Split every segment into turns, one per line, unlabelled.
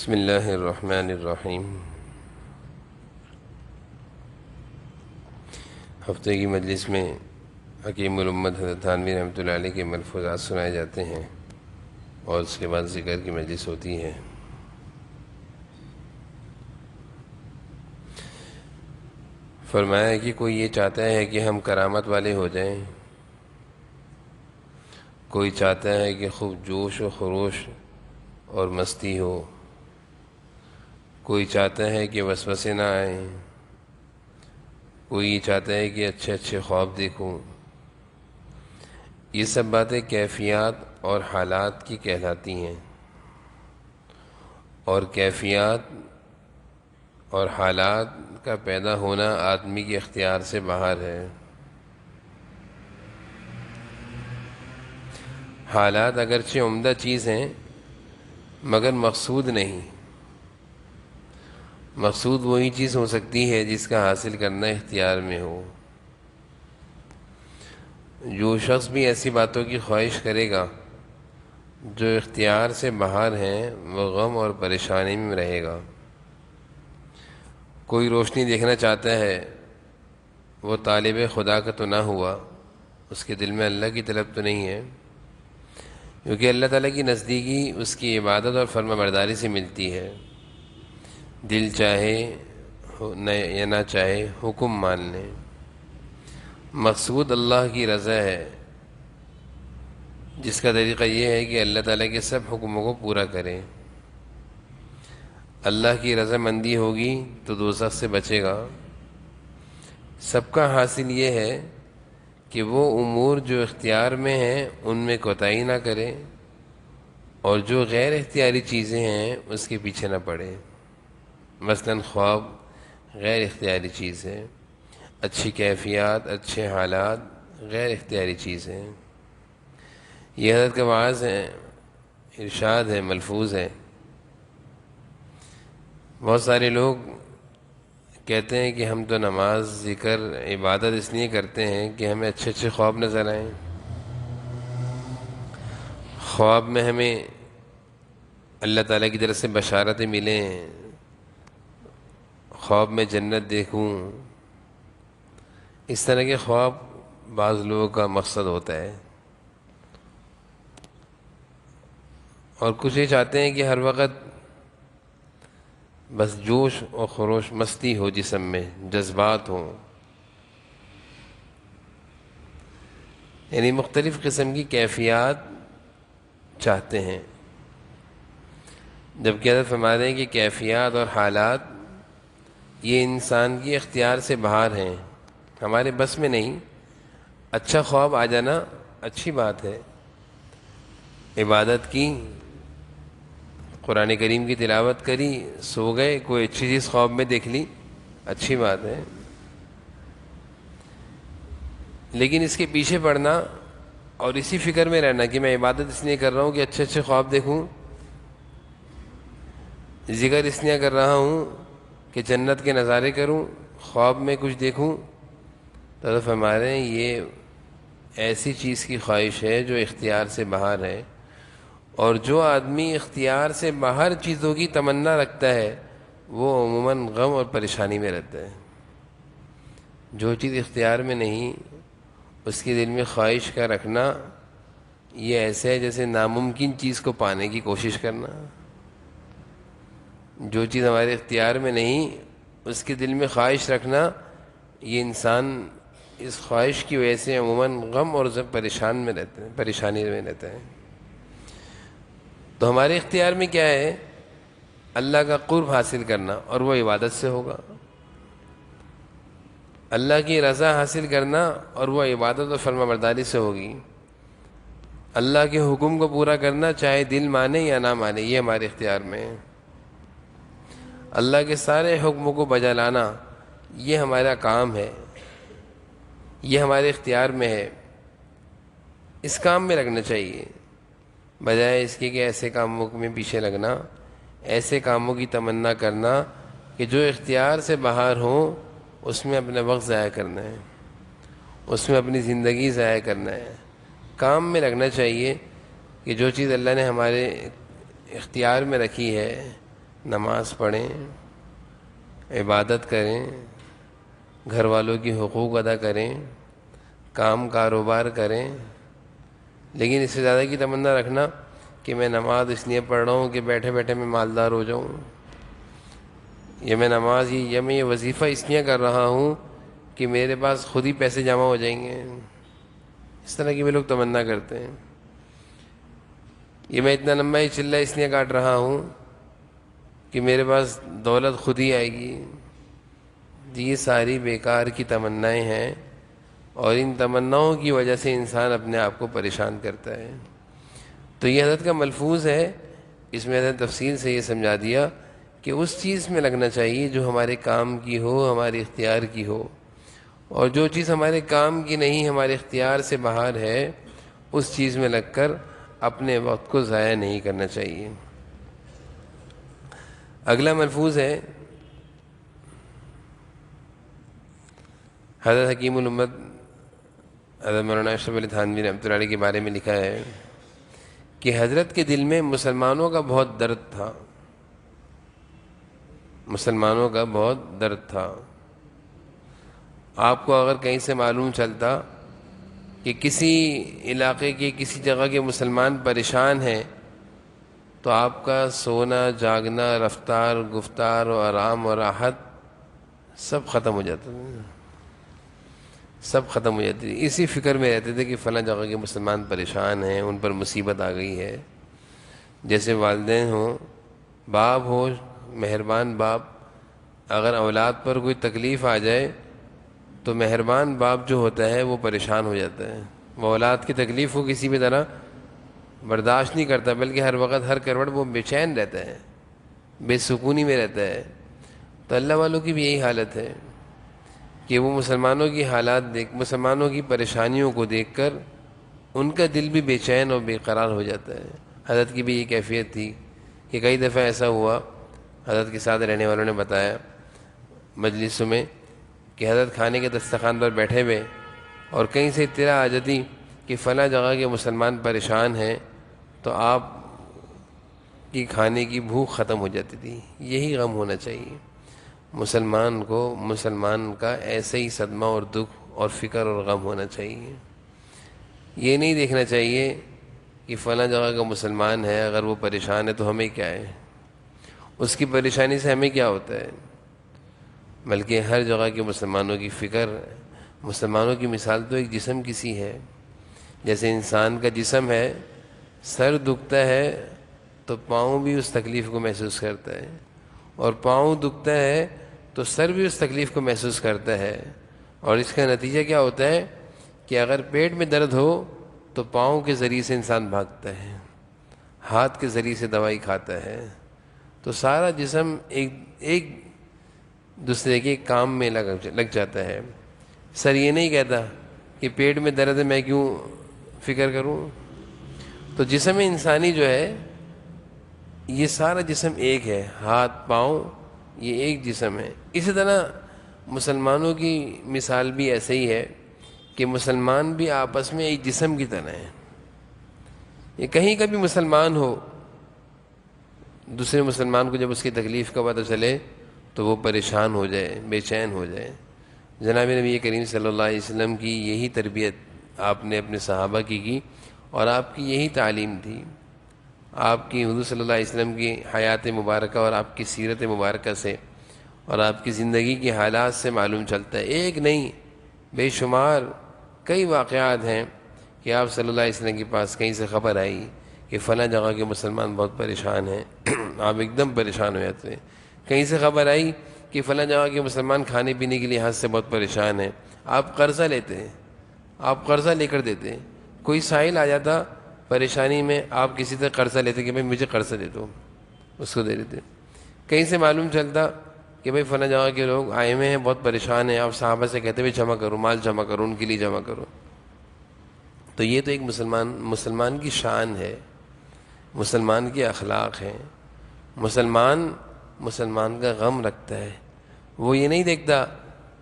بسم اللہ الرحمن الرحیم۔ ہفتے کی مجلس میں حکیم الامت حضرت تھانوی رحمۃ اللہ علیہ کے ملفوظات سنائے جاتے ہیں اور اس کے بعد ذکر کی مجلس ہوتی ہے۔ فرمایا کہ کوئی یہ چاہتا ہے کہ ہم کرامت والے ہو جائیں، کوئی چاہتا ہے کہ خوب جوش و خروش اور مستی ہو، کوئی چاہتا ہے کہ وسوسے نہ آئیں، کوئی چاہتا ہے کہ اچھے اچھے خواب دیکھوں۔ یہ سب باتیں کیفیات اور حالات کی کہلاتی ہیں، اور کیفیات اور حالات کا پیدا ہونا آدمی کے اختیار سے باہر ہے۔ حالات اگرچہ عمدہ چیز ہیں مگر مقصود نہیں۔ مقصود وہی چیز ہو سکتی ہے جس کا حاصل کرنا اختیار میں ہو۔ جو شخص بھی ایسی باتوں کی خواہش کرے گا جو اختیار سے باہر ہیں وہ غم اور پریشانی میں رہے گا۔ کوئی روشنی دیکھنا چاہتا ہے، وہ طالب خدا کا تو نہ ہوا، اس کے دل میں اللہ کی طلب تو نہیں ہے، کیونکہ اللہ تعالیٰ کی نزدیکی اس کی عبادت اور فرما برداری سے ملتی ہے۔ دل چاہے یا نہ چاہے حکم مان لیں۔ مقصود اللہ کی رضا ہے، جس کا طریقہ یہ ہے کہ اللہ تعالیٰ کے سب حکموں کو پورا کریں۔ اللہ کی رضامندی ہوگی تو دوزخ سے بچے گا۔ سب کا حاصل یہ ہے کہ وہ امور جو اختیار میں ہیں ان میں کوتاہی نہ کرے، اور جو غیر اختیاری چیزیں ہیں اس کے پیچھے نہ پڑے۔ مثلاً خواب غیر اختیاری چیز ہے، اچھی کیفیات، اچھے حالات غیر اختیاری چیز ہیں۔ یہ حضرت کا وعظ ہے، ارشاد ہے، ملفوظ ہے۔ بہت سارے لوگ کہتے ہیں کہ ہم تو نماز، ذکر، عبادت اس لیے کرتے ہیں کہ ہمیں اچھے اچھے خواب نظر آئیں، خواب میں ہمیں اللہ تعالیٰ کی طرف سے بشارتیں ملیں، خواب میں جنت دیکھوں۔ اس طرح کے خواب بعض لوگوں کا مقصد ہوتا ہے، اور کچھ یہ چاہتے ہیں کہ ہر وقت بس جوش و خروش، مستی ہو جسم میں، جذبات ہوں، یعنی مختلف قسم کی کیفیات چاہتے ہیں۔ جبکہ حضرت فرما رہے ہیں کہ کیفیات اور حالات یہ انسان کی اختیار سے باہر ہیں، ہمارے بس میں نہیں۔ اچھا خواب آ جانا اچھی بات ہے، عبادت کی، قرآن کریم کی تلاوت کری، سو گئے، کوئی اچھی چیز خواب میں دیکھ لی، اچھی بات ہے۔ لیکن اس کے پیچھے پڑنا اور اسی فکر میں رہنا کہ میں عبادت اس لیے کر رہا ہوں کہ اچھے اچھے خواب دیکھوں، ذکر اس لیے کر رہا ہوں کہ جنت کے نظارے کروں، خواب میں کچھ دیکھوں، تو فرما رہے ہیں یہ ایسی چیز کی خواہش ہے جو اختیار سے باہر ہے، اور جو آدمی اختیار سے باہر چیزوں کی تمنا رکھتا ہے وہ عموماً غم اور پریشانی میں رہتا ہے۔ جو چیز اختیار میں نہیں اس کے دل میں خواہش کا رکھنا یہ ایسے ہے جیسے ناممکن چیز کو پانے کی کوشش کرنا۔ جو چیز ہمارے اختیار میں نہیں اس کے دل میں خواہش رکھنا، یہ انسان اس خواہش کی وجہ سے عموماً غم اور پریشانی میں رہتا ہے۔ تو ہمارے اختیار میں کیا ہے؟ اللہ کا قرب حاصل کرنا، اور وہ عبادت سے ہوگا۔ اللہ کی رضا حاصل کرنا، اور وہ عبادت اور فرما برداری سے ہوگی۔ اللہ کے حکم کو پورا کرنا، چاہے دل مانے یا نہ مانے، یہ ہمارے اختیار میں ہے۔ اللہ کے سارے حکموں کو بجا لانا یہ ہمارا کام ہے، یہ ہمارے اختیار میں ہے۔ اس کام میں لگنا چاہیے، بجائے اس کے کہ ایسے کاموں میں پیچھے لگنا، ایسے کاموں کی تمنا کرنا کہ جو اختیار سے باہر ہوں اس میں اپنا وقت ضائع کرنا ہے، اس میں اپنی زندگی ضائع کرنا ہے۔ کام میں لگنا چاہیے کہ جو چیز اللہ نے ہمارے اختیار میں رکھی ہے، نماز پڑھیں، عبادت کریں، گھر والوں کی حقوق ادا کریں، کام کاروبار کریں، لیکن اس سے زیادہ کی تمنا رکھنا کہ میں نماز اس لیے پڑھ رہا ہوں کہ بیٹھے بیٹھے میں مالدار ہو جاؤں، یا میں نماز یا میں یہ وظیفہ اس لیے کر رہا ہوں کہ میرے پاس خود ہی پیسے جمع ہو جائیں گے، اس طرح کی بھی لوگ تمنا کرتے ہیں۔ یہ میں اتنا لمبا ہی چلہ اس لیے کاٹ رہا ہوں کہ میرے پاس دولت خود ہی آئے گی۔ یہ ساری بیکار کی تمنائیں ہیں، اور ان تمناؤں کی وجہ سے انسان اپنے آپ کو پریشان کرتا ہے۔ تو یہ حضرت کا ملفوظ ہے، اس میں حضرت تفصیل سے یہ سمجھا دیا کہ اس چیز میں لگنا چاہیے جو ہمارے کام کی ہو، ہمارے اختیار کی ہو، اور جو چیز ہمارے کام کی نہیں، ہمارے اختیار سے باہر ہے، اس چیز میں لگ کر اپنے وقت کو ضائع نہیں کرنا چاہیے۔ اگلا ملفوظ ہے حضرت حکیم الامت حضرت مولانا اشرف علی تھانوی رحمۃ اللہ علیہ کے بارے میں لکھا ہے کہ حضرت کے دل میں مسلمانوں کا بہت درد تھا، مسلمانوں کا بہت درد تھا۔ آپ کو اگر کہیں سے معلوم چلتا کہ کسی علاقے کے کسی جگہ کے مسلمان پریشان ہیں، تو آپ کا سونا، جاگنا، رفتار، گفتار و آرام و راحت سب ختم ہو جاتا تھا، سب ختم ہو جاتی تھی۔ اسی فکر میں رہتے تھے کہ فلاں جگہ کے مسلمان پریشان ہیں، ان پر مصیبت آ گئی ہے۔ جیسے والدین ہوں، باپ ہو، مہربان باپ، اگر اولاد پر کوئی تکلیف آ جائے تو مہربان باپ جو ہوتا ہے وہ پریشان ہو جاتا ہے، وہ اولاد کی تکلیف کو کسی بھی طرح برداشت نہیں کرتا، بلکہ ہر وقت ہر کروٹ وہ بے چین رہتا ہے، بے سکونی میں رہتا ہے۔ تو اللہ والوں کی بھی یہی حالت ہے کہ وہ مسلمانوں کی حالات مسلمانوں کی پریشانیوں کو دیکھ کر ان کا دل بھی بے چین اور بے قرار ہو جاتا ہے۔ حضرت کی بھی یہ کیفیت تھی کہ کئی دفعہ ایسا ہوا، حضرت کے ساتھ رہنے والوں نے بتایا مجلسوں میں کہ حضرت کھانے کے دسترخوان پر بیٹھے ہوئے اور کہیں سے اطلاع آ جاتی کہ فلاں جگہ کے مسلمان پریشان ہیں، تو آپ کی کھانے کی بھوک ختم ہو جاتی تھی۔ یہی غم ہونا چاہیے مسلمان کو، مسلمان کا ایسے ہی صدمہ اور دکھ اور فکر اور غم ہونا چاہیے۔ یہ نہیں دیکھنا چاہیے کہ فلاں جگہ کا مسلمان ہے، اگر وہ پریشان ہے تو ہمیں کیا ہے، اس کی پریشانی سے ہمیں کیا ہوتا ہے، بلکہ ہر جگہ کے مسلمانوں کی فکر۔ مسلمانوں کی مثال تو ایک جسم کی سی ہے، جیسے انسان کا جسم ہے، سر دکھتا ہے تو پاؤں بھی اس تکلیف کو محسوس کرتا ہے، اور پاؤں دکھتا ہے تو سر بھی اس تکلیف کو محسوس کرتا ہے، اور اس کا نتیجہ کیا ہوتا ہے کہ اگر پیٹ میں درد ہو تو پاؤں کے ذریعے سے انسان بھاگتا ہے، ہاتھ کے ذریعے سے دوائی کھاتا ہے، تو سارا جسم ایک دوسرے کے کام میں لگ جاتا ہے۔ سر یہ نہیں کہتا کہ پیٹ میں درد ہے میں کیوں فکر کروں۔ تو جسم انسانی جو ہے، یہ سارا جسم ایک ہے، ہاتھ پاؤں یہ ایک جسم ہے۔ اسی طرح مسلمانوں کی مثال بھی ایسے ہی ہے کہ مسلمان بھی آپس میں ایک جسم کی طرح ہیں۔ یہ کہیں کا بھی مسلمان ہو، دوسرے مسلمان کو جب اس کی تکلیف کا پتہ چلے تو وہ پریشان ہو جائے، بے چین ہو جائے۔ جناب نبی کریم صلی اللہ علیہ وسلم کی یہی تربیت آپ نے اپنے صحابہ کی اور آپ کی یہی تعلیم تھی۔ آپ کی حضور صلی اللہ علیہ وسلم کی حیات مبارکہ اور آپ کی سیرت مبارکہ سے اور آپ کی زندگی کے حالات سے معلوم چلتا ہے، ایک نہیں بے شمار کئی واقعات ہیں کہ آپ صلی اللہ علیہ وسلم کے پاس کہیں سے خبر آئی کہ فلاں جگہ کے مسلمان بہت پریشان ہیں، آپ ایک دم پریشان ہو جاتے ہیں۔ کہیں سے خبر آئی کہ فلاں جگہ کے مسلمان کھانے پینے کے لحاظ سے بہت پریشان ہیں، آپ قرضہ لیتے ہیں، آپ قرضہ لے کر دیتے ہیں۔ کوئی سائل آ جاتا پریشانی میں، آپ کسی سے قرضہ لیتے کہ بھائی مجھے قرضہ دے دو، اس کو دے دیتے۔ کہیں سے معلوم چلتا کہ بھائی فلاں جگہ کے لوگ آئے ہوئے ہیں، بہت پریشان ہیں، آپ صحابہ سے کہتے ہوئے جمع کرو، مال جمع کرو، ان کے لیے جمع کرو۔ تو یہ تو ایک مسلمان کی شان ہے، مسلمان کے اخلاق ہیں۔ مسلمان کا غم رکھتا ہے، وہ یہ نہیں دیکھتا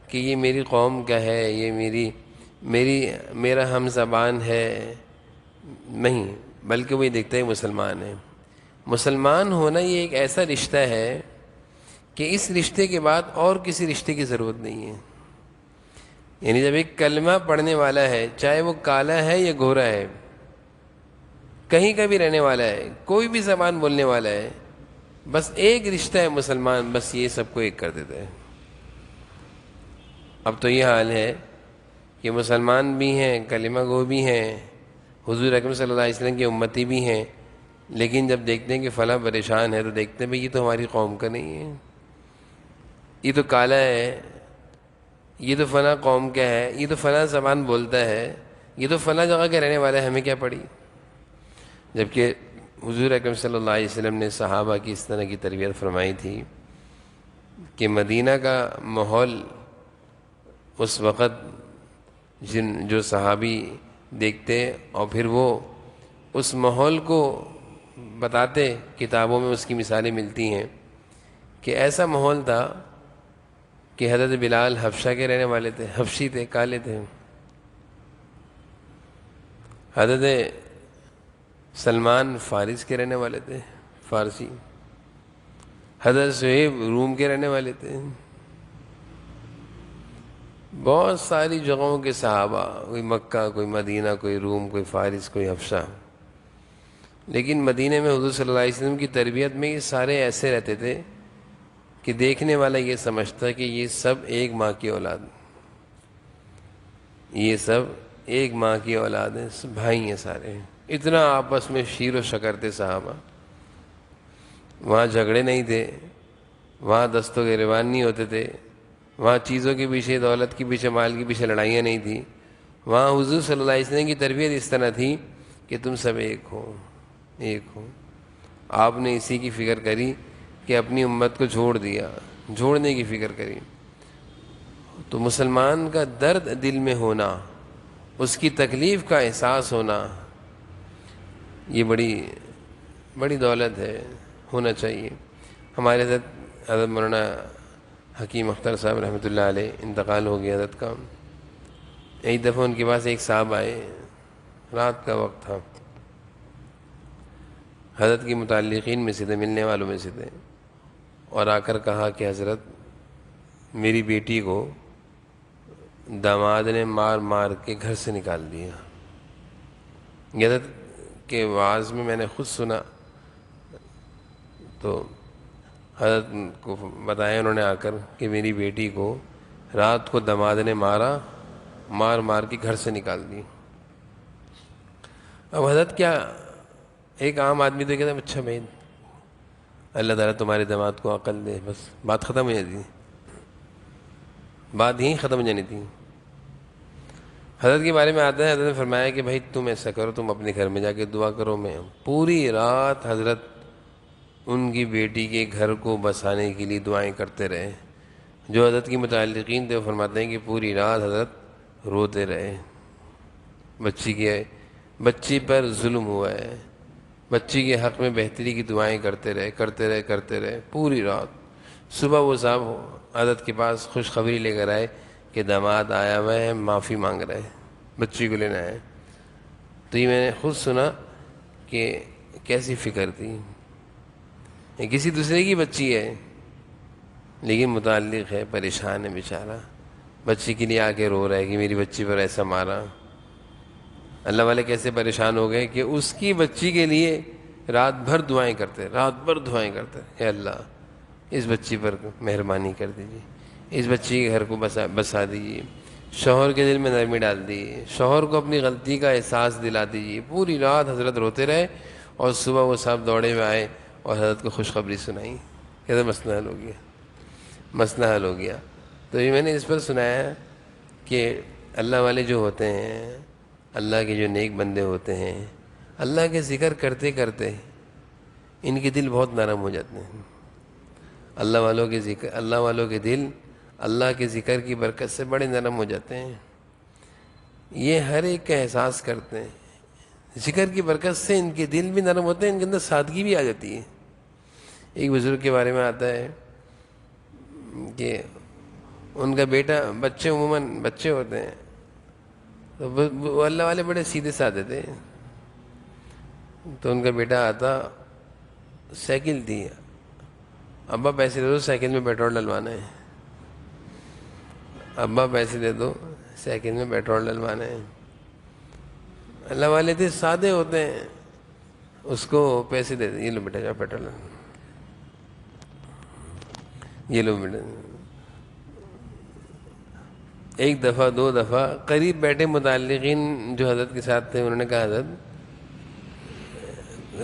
کہ یہ میری قوم کا ہے، یہ میرا ہم زبان ہے، نہیں، بلکہ وہ یہ دیکھتا ہے مسلمان ہے۔ مسلمان ہونا یہ ایک ایسا رشتہ ہے کہ اس رشتے کے بعد اور کسی رشتے کی ضرورت نہیں ہے. یعنی جب ایک کلمہ پڑھنے والا ہے، چاہے وہ کالا ہے یا گورا ہے، کہیں کا بھی رہنے والا ہے، کوئی بھی زبان بولنے والا ہے، بس ایک رشتہ ہے مسلمان، بس یہ سب کو ایک کر دیتا ہے. اب تو یہ حال ہے کہ مسلمان بھی ہیں، کلمہ گو بھی ہیں، حضور اکرم صلی اللہ علیہ وسلم کی امتی بھی ہیں، لیکن جب دیکھتے ہیں کہ فلاں پریشان ہے تو دیکھتے ہیں بھئی یہ تو ہماری قوم کا نہیں ہے، یہ تو کالا ہے، یہ تو فلاں قوم کا ہے، یہ تو فلاں زبان بولتا ہے، یہ تو فلاں جگہ کے رہنے والا ہے، ہمیں کیا پڑی. جبکہ حضور اکرم صلی اللہ علیہ وسلم نے صحابہ کی اس طرح کی تربیت فرمائی تھی کہ مدینہ کا ماحول اس وقت جو صحابی دیکھتے اور پھر وہ اس ماحول کو بتاتے، کتابوں میں اس کی مثالیں ملتی ہیں کہ ایسا ماحول تھا کہ حضرت بلال حبشہ کے رہنے والے تھے، حبشی تھے، کالے تھے. حضرت سلمان فارس کے رہنے والے تھے، فارسی. حضرت صہیب روم کے رہنے والے تھے. بہت ساری جگہوں کے صحابہ، کوئی مکہ، کوئی مدینہ، کوئی روم، کوئی فارس، کوئی حبشہ. لیکن مدینہ میں حضور صلی اللہ علیہ وسلم کی تربیت میں یہ سارے ایسے رہتے تھے کہ دیکھنے والا یہ سمجھتا کہ یہ سب ایک ماں کی اولاد، یہ سب ایک ماں کی اولاد ہیں، بھائی ہیں سارے. اتنا آپس میں شیر و شکر تھے صحابہ. وہاں جھگڑے نہیں تھے، وہاں دست و گریبان نہیں ہوتے تھے، وہاں چیزوں کے پیچھے، دولت کے پیچھے، مال کے پیچھے لڑائیاں نہیں تھیں. وہاں حضور صلی اللہ علیہ وسلم کی تربیت اس طرح تھی کہ تم سب ایک ہو، ایک ہو. آپ نے اسی کی فکر کری کہ اپنی امت کو چھوڑ دیا، جوڑنے کی فکر کری. تو مسلمان کا درد دل میں ہونا، اس کی تکلیف کا احساس ہونا، یہ بڑی بڑی دولت ہے، ہونا چاہیے. ہمارے حضرت مولانا حکیم اختر صاحب رحمۃ اللہ علیہ انتقال ہو گیا حضرت کا. ایک دفعہ ان کے پاس ایک صاحب آئے، رات کا وقت تھا، حضرت کی متعلقین میں سے تھے، ملنے والوں میں سے تھے، اور آ کر کہا کہ حضرت میری بیٹی کو داماد نے مار مار کے گھر سے نکال دیا. حضرت کے وعظ میں میں نے خود سنا، تو حضرت کو بتایا انہوں نے آ کر کہ میری بیٹی کو رات کو داماد نے مارا، مار مار کے گھر سے نکال دی. اب حضرت کیا، ایک عام آدمی تو کہتا ہے اچھا بھائی اللہ تعالیٰ تمہارے داماد کو عقل دے، بس بات ختم ہو جاتی، بات یہیں ختم ہو جانی تھی. حضرت کے بارے میں آتا ہے، حضرت نے فرمایا کہ بھائی تم ایسا کرو، تم اپنے گھر میں جا کے دعا کرو. میں پوری رات حضرت ان کی بیٹی کے گھر کو بسانے کے لیے دعائیں کرتے رہے. جو حضرت کی متعلقین تھے وہ فرماتے ہیں کہ پوری رات حضرت روتے رہے. بچی پر ظلم ہوا ہے، بچی کے حق میں بہتری کی دعائیں کرتے رہے پوری رات. صبح وہ صاحب حضرت کے پاس خوشخبری لے کر آئے کہ داماد آیا ہوا ہے، معافی مانگ رہا ہے، بچی کو لینا ہے. تو یہ میں نے خود سنا کہ کیسی فکر تھی. کسی دوسرے کی بچی ہے لیکن متعلق ہے، پریشان ہے بیچارہ، بچی کے لیے آ کے رو رہا ہے کہ میری بچی پر ایسا مارا. اللہ والے کیسے پریشان ہو گئے کہ اس کی بچی کے لیے رات بھر دعائیں کرتے، اے اللہ اس بچی پر مہربانی کر دیجیے، اس بچی کے گھر کو بسا دیجیے. شوہر کے دل میں نرمی ڈال دیجیے، شوہر کو اپنی غلطی کا احساس دلا دیجیے. پوری رات حضرت روتے رہے اور صبح وہ صاحب دوڑے ہوئے آئے اور حضرت کو خوشخبری سنائی. کہتے مسئلہ حل ہو گیا. تو یہ میں نے اس پر سنایا کہ اللہ والے جو ہوتے ہیں، اللہ کے جو نیک بندے ہوتے ہیں، اللہ کے ذکر کرتے کرتے ان کے دل بہت نرم ہو جاتے ہیں. اللہ والوں کے دل اللہ کے ذکر کی برکت سے بڑے نرم ہو جاتے ہیں. یہ ہر ایک کا احساس کرتے ہیں، ذکر کی برکت سے ان کے دل بھی نرم ہوتے ہیں، ان کے اندر سادگی بھی آ جاتی ہے. ایک بزرگ کے بارے میں آتا ہے کہ ان کا بیٹا، بچے عموماً بچے ہوتے ہیں تو وہ اللہ والے بڑے سیدھے سادے تھے. تو ان کا بیٹا آتا سائیکل تھی، ابا پیسے دے دو سائیکل میں پیٹرول ڈلوانا ہے، ابا پیسے دے دو سائیکل میں پیٹرول ڈلوانا ہے. اللہ والے تھے سادے ہوتے ہیں، اس کو پیسے دے دیں، یہ لو بیٹا جاؤ پیٹرول، یہ لو بیٹا. ایک دفعہ دو دفعہ قریب بیٹھے متعلقین جو حضرت کے ساتھ تھے، انہوں نے کہا حضرت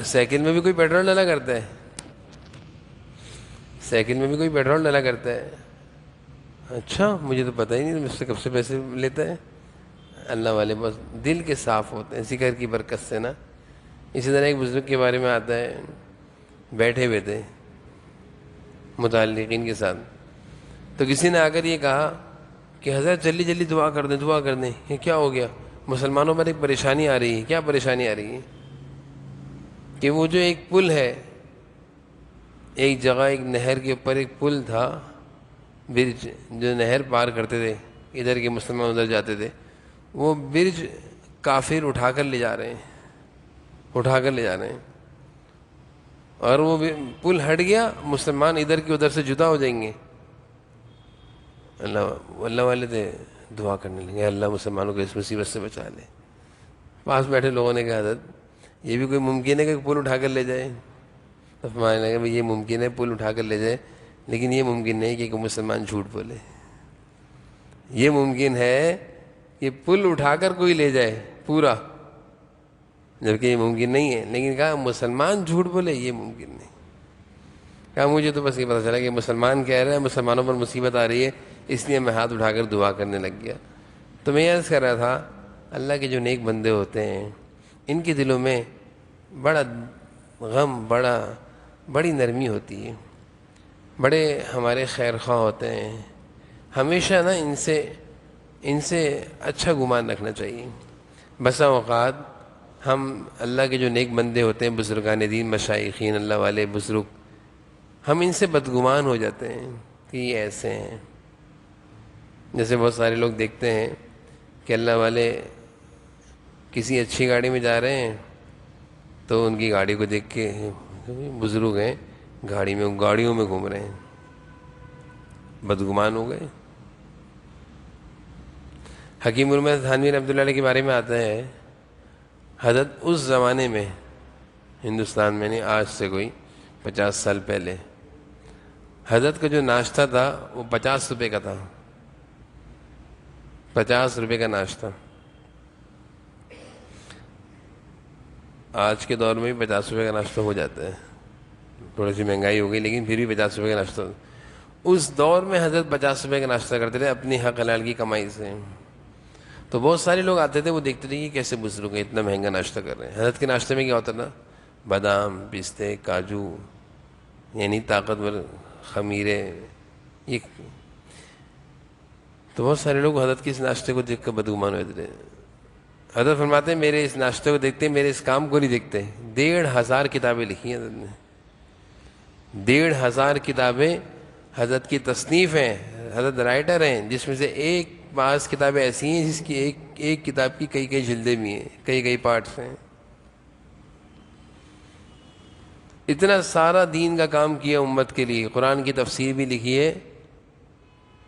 سائیکل میں بھی کوئی پیٹرول ڈالا کرتا ہے، سائیکل میں بھی کوئی پیٹرول ڈالا کرتا ہے. اچھا مجھے تو پتہ ہی نہیں، مجھ سے کب سے پیسے لیتا ہے. اللہ والے بس دل کے صاف ہوتے ہیں ذکر کی برکت سے نا. اسی طرح ایک بزرگ کے بارے میں آتا ہے، بیٹھے ہوئے تھے متعلقین کے ساتھ، تو کسی نے آ کر یہ کہا کہ حضرت جلدی جلدی دعا کر دیں، دعا کر دیں. یہ کیا ہو گیا؟ مسلمانوں پر ایک پریشانی آ رہی ہے. کیا پریشانی آ رہی ہے؟ کہ وہ جو ایک پل ہے، ایک جگہ ایک نہر کے اوپر ایک پل تھا، برج جو نہر پار کرتے تھے، ادھر کے مسلمان ادھر جاتے تھے، وہ برج کافر اٹھا کر لے جا رہے ہیں، اٹھا کر لے جا رہے ہیں. اور وہ پل ہٹ گیا، مسلمان ادھر کے ادھر سے جدا ہو جائیں گے. اللہ والے تھے دعا کرنے لگے، اللہ مسلمانوں کو اس مصیبت سے بچا لے. پاس بیٹھے لوگوں نے کہا حضرت یہ بھی کوئی ممکن ہے کہ پل اٹھا کر لے جائے؟ تو فرمانے لگے بھائی یہ ممکن ہے پل اٹھا کر لے جائے، لیکن یہ ممکن نہیں کہ کوئی مسلمان جھوٹ بولے. یہ ممکن ہے کہ پل اٹھا کر کوئی لے جائے پورا، جبکہ یہ ممکن نہیں ہے. لیکن کہا مسلمان جھوٹ بولے یہ ممکن نہیں. کہا مجھے تو بس یہ پتہ چلا کہ مسلمان کہہ رہے ہیں مسلمانوں پر مصیبت آ رہی ہے، اس لیے میں ہاتھ اٹھا کر دعا کرنے لگ گیا. تو میں عرض کر رہا تھا اللہ کے جو نیک بندے ہوتے ہیں ان کے دلوں میں بڑا غم، بڑی نرمی ہوتی ہے، بڑے ہمارے خیر خواہ ہوتے ہیں. ہمیشہ نا ان سے اچھا گمان رکھنا چاہیے. بسا اوقات ہم اللہ کے جو نیک بندے ہوتے ہیں، بزرگان دین، مشائخین، اللہ والے بزرگ، ہم ان سے بدگمان ہو جاتے ہیں کہ یہ ایسے ہیں. جیسے بہت سارے لوگ دیکھتے ہیں کہ اللہ والے کسی اچھی گاڑی میں جا رہے ہیں تو ان کی گاڑی کو دیکھ کے بزرگ ہیں گاڑیوں میں گھوم رہے ہیں، بدگمان ہو گئے. حکیم علامہ تھانوی رحمۃ اللہ علیہ کے بارے میں آتا ہے، حضرت اس زمانے میں ہندوستان میں نہیں، آج سے کوئی 50 سال پہلے، حضرت کا جو ناشتہ تھا وہ 50 روپے کا تھا. 50 روپے کا ناشتہ. آج کے دور میں بھی 50 روپے کا ناشتہ ہو جاتا ہے، تھوڑی سی مہنگائی ہو گئی لیکن پھر بھی 50 روپے کا ناشتہ. اس دور میں حضرت 50 روپے کا ناشتہ کرتے تھے اپنی حق حلال کی کمائی سے. تو بہت سارے لوگ آتے تھے، وہ دیکھتے تھے کہ کیسے بزرگ ہیں اتنا مہنگا ناشتہ کر رہے ہیں. حضرت کے ناشتے میں کیا ہوتا تھا؟ بادام، پستے، کاجو، یعنی طاقتور خمیرے. یہ تو بہت سارے لوگ حضرت کے اس ناشتے کو دیکھ کر بدگمان ہوتے تھے. حضرت فرماتے ہیں میرے اس ناشتے کو دیکھتے، میرے اس کام کو نہیں دیکھتے. 1500 کتابیں لکھی ہیں حضرت نے، 1500 کتابیں حضرت کی تصنیف ہیں، حضرت رائٹر ہیں، جس میں سے ایک 5 کتابیں ایسی ہیں جس کی ایک کتاب کی کئی جلدیں بھی ہیں، کئی پارٹس ہیں. اتنا سارا دین کا کام کیا امت کے لیے. قرآن کی تفسیر بھی لکھی ہے،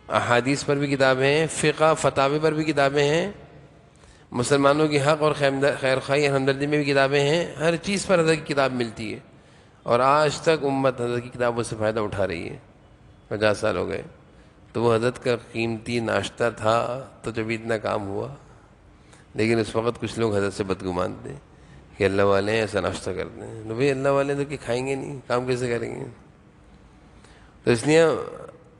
احادیث پر بھی کتابیں ہیں، فقہ فتاوی پر بھی کتابیں ہیں، مسلمانوں کی حق اور خیر خواہی اور ہمدردی میں بھی کتابیں ہیں. ہر چیز پر حضرت کی کتاب ملتی ہے، اور آج تک امت حضرت کی کتابوں سے فائدہ اٹھا رہی ہے. 50 سال ہو گئے. تو وہ حضرت کا قیمتی ناشتہ تھا تو جب اتنا کام ہوا. لیکن اس وقت کچھ لوگ حضرت سے بدگمان تھے کہ اللہ والے ہیں ایسا ناشتہ کرتے ہیں. تو بھائی اللہ والے تو کہ کھائیں گے نہیں، کام کیسے کریں گے؟ تو اس لیے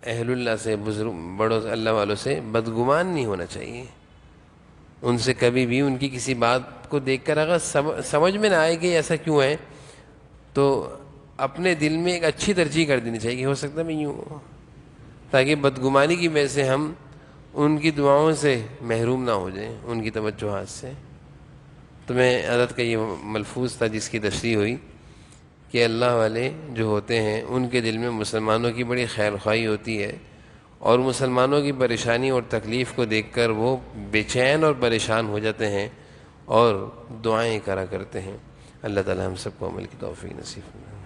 اہل اللہ سے، بزرگ بڑوں سے، اللہ والوں سے بدگمان نہیں ہونا چاہیے. ان سے کبھی بھی ان کی کسی بات کو دیکھ کر اگر سمجھ میں نہ آئے کہ ایسا کیوں ہے، تو اپنے دل میں ایک اچھی ترجیح کر دینی چاہیے کہ ہو سکتا ہے میں یوں ہوں، تاکہ بدگمانی کی وجہ سے ہم ان کی دعاؤں سے محروم نہ ہو جائیں، ان کی توجہات سے. تو میں حضرت کا یہ ملفوظ تھا جس کی تشریح ہوئی کہ اللہ والے جو ہوتے ہیں ان کے دل میں مسلمانوں کی بڑی خیر خواہی ہوتی ہے، اور مسلمانوں کی پریشانی اور تکلیف کو دیکھ کر وہ بے چین اور پریشان ہو جاتے ہیں اور دعائیں کرا کرتے ہیں. اللہ تعالی ہم سب کو عمل کی توفیق نصیب فرمائے.